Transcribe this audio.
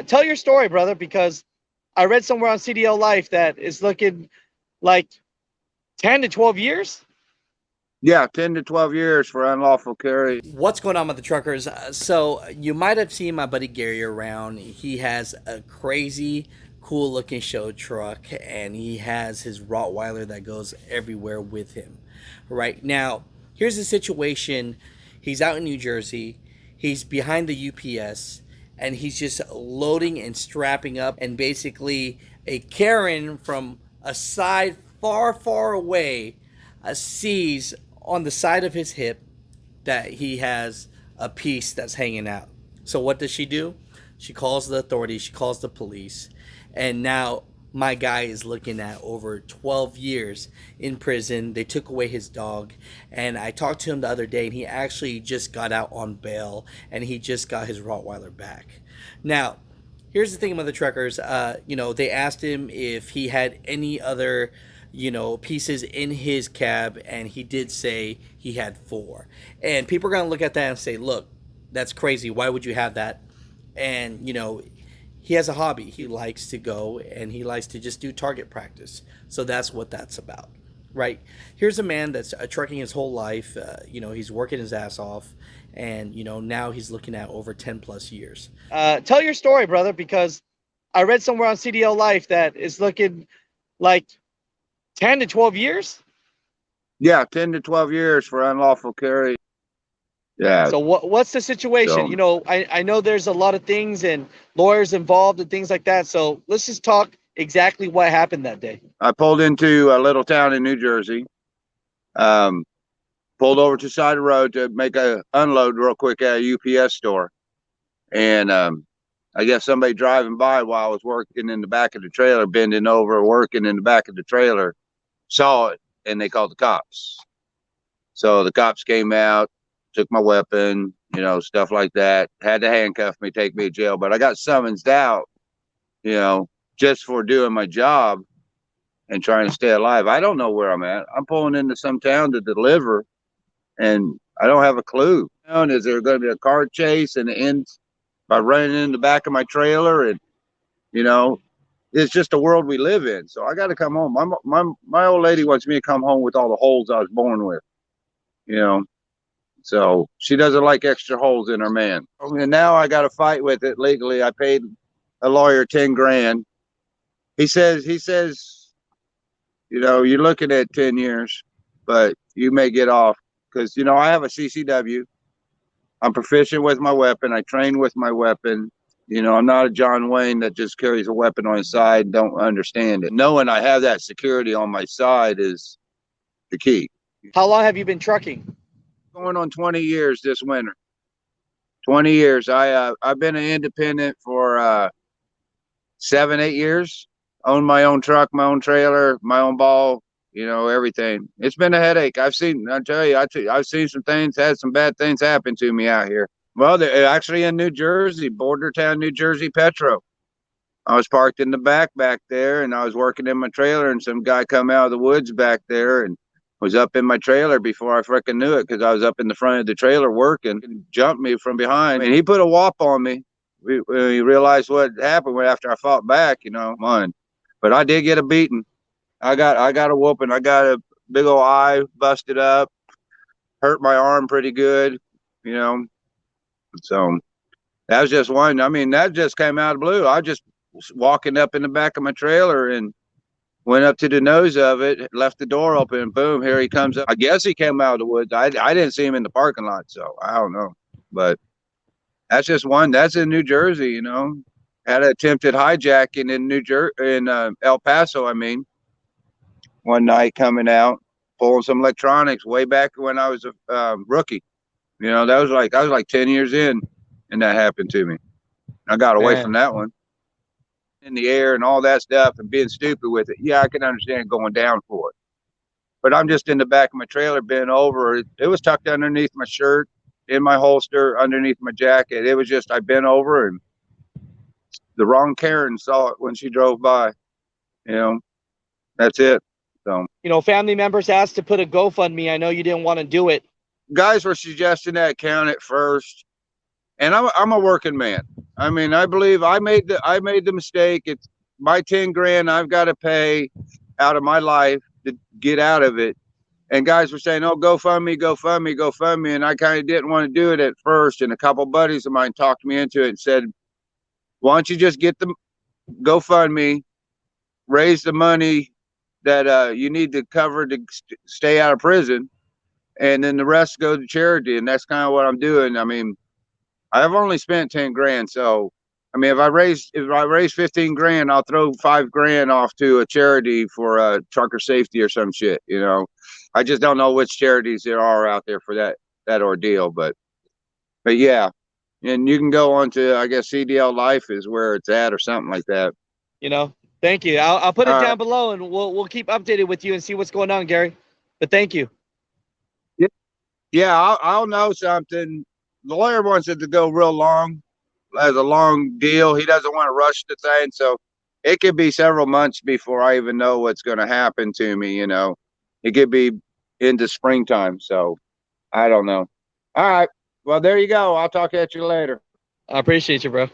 Tell your story, brother, because I read somewhere on CDL Life that it's looking like 10 to 12 years. Yeah, 10 to 12 years for unlawful carry. What's going on with the truckers? So you might have seen my buddy Gary around. He has a crazy, cool looking show truck, and he has his Rottweiler that goes everywhere with him. Right now, here's the situation. He's out in New Jersey. He's behind the UPS, and he's just loading and strapping up, and basically a Karen from a side far, far away sees on the side of his hip that he has a piece that's hanging out. So what does she do? She calls the authorities, she calls the police, and now my guy is looking at over 12 years in prison. They took away his dog, and I talked to him the other day, and he actually just got out on bail, and he just got his Rottweiler back. Now, here's the thing about the truckers. They asked him if he had any other pieces in his cab, and he did say he had four. And people are going to look at that and say, look, that's crazy. Why would you have that? And, he has a hobby. He likes to go and he likes to just do target practice. So that's what that's about, right? Here's a man that's trucking his whole life. He's working his ass off. And, now he's looking at over 10 plus years. Tell your story, brother, because I read somewhere on CDL Life that it's looking like 10 to 12 years. Yeah, 10 to 12 years for unlawful carry. Yeah. So what's the situation? So, I know there's a lot of things and lawyers involved and things like that. So let's just talk exactly what happened that day. I pulled into a little town in New Jersey. Pulled over to the side of the road to make a unload real quick at a UPS store. And I guess somebody driving by while I was working in the back of the trailer, bending over, working in the back of the trailer, saw it, and they called the cops. So the cops came out, took my weapon, stuff like that. Had to handcuff me, take me to jail. But I got summonsed out, just for doing my job and trying to stay alive. I don't know where I'm at. I'm pulling into some town to deliver, and I don't have a clue. Is there going to be a car chase and it ends by running in the back of my trailer? And, it's just the world we live in. So I got to come home. My old lady wants me to come home with all the holes I was born with, So she doesn't like extra holes in her man. And now I got to fight with it legally. I paid a lawyer 10 grand. He says, you're looking at 10 years, but you may get off because, I have a CCW. I'm proficient with my weapon. I train with my weapon. I'm not a John Wayne that just carries a weapon on his side and don't understand it. Knowing I have that security on my side is the key. How long have you been trucking? Going on 20 years this winter. 20 years. I've been an independent for 7-8 years. Own my own truck, my own trailer, my own ball, everything. It's been a headache. I've seen some things, had some bad things happen to me out here. Well, they're actually in New Jersey, border town, New Jersey, Petro. I was parked in the back there, and I was working in my trailer, and some guy come out of the woods back there and was up in my trailer before I freaking knew it, because I was up in the front of the trailer working, and jumped me from behind. And he put a whop on me. We realized what happened after I fought back, mine. But I did get a beating. I got a whooping. I got a big old eye busted up, hurt my arm pretty good, So that was just one. I mean, that just came out of the blue. I just was walking up in the back of my trailer and went up to the nose of it, left the door open, and boom, here he comes up. I guess he came out of the woods. I didn't see him in the parking lot, so I don't know. But that's just one. That's in New Jersey, Had an attempted hijacking in El Paso, one night coming out, pulling some electronics way back when I was a rookie. I was like 10 years in, and that happened to me. I got away from that one. In the air and all that stuff and being stupid with it. Yeah, I can understand going down for it. But I'm just in the back of my trailer, bent over. It was tucked underneath my shirt, in my holster, underneath my jacket. It was just, I bent over, and the wrong Karen saw it when she drove by. That's it. So, Family members asked to put a GoFundMe. I know you didn't want to do it. Guys were suggesting that account at first. and I'm a working man. I mean, I believe I made the mistake. It's my 10 grand I've got to pay out of my life to get out of it. And guys were saying, "Oh, GoFundMe, GoFundMe, GoFundMe," and I kind of didn't want to do it at first. And a couple buddies of mine talked me into it and said, "Why don't you just get the GoFundMe, raise the money that you need to cover to stay out of prison, and then the rest go to charity." And that's kind of what I'm doing. I mean, I've only spent 10 grand, so I mean, if I raise 15 grand, I'll throw 5 grand off to a charity for trucker safety or some shit. You know, I just don't know which charities there are out there for that ordeal, but yeah, and you can go on to, I guess, CDL Life is where it's at or something like that. You know, thank you. I'll put it All down right. below, and we'll keep updated with you and see what's going on, Gary. But thank you. Yeah, I'll know something. The lawyer wants it to go real long, as a long deal. He doesn't want to rush the thing, so it could be several months before I even know what's going to happen to me. You know, it could be into springtime, so I don't know. All right, well, there you go. I'll talk at you later. I appreciate you, bro.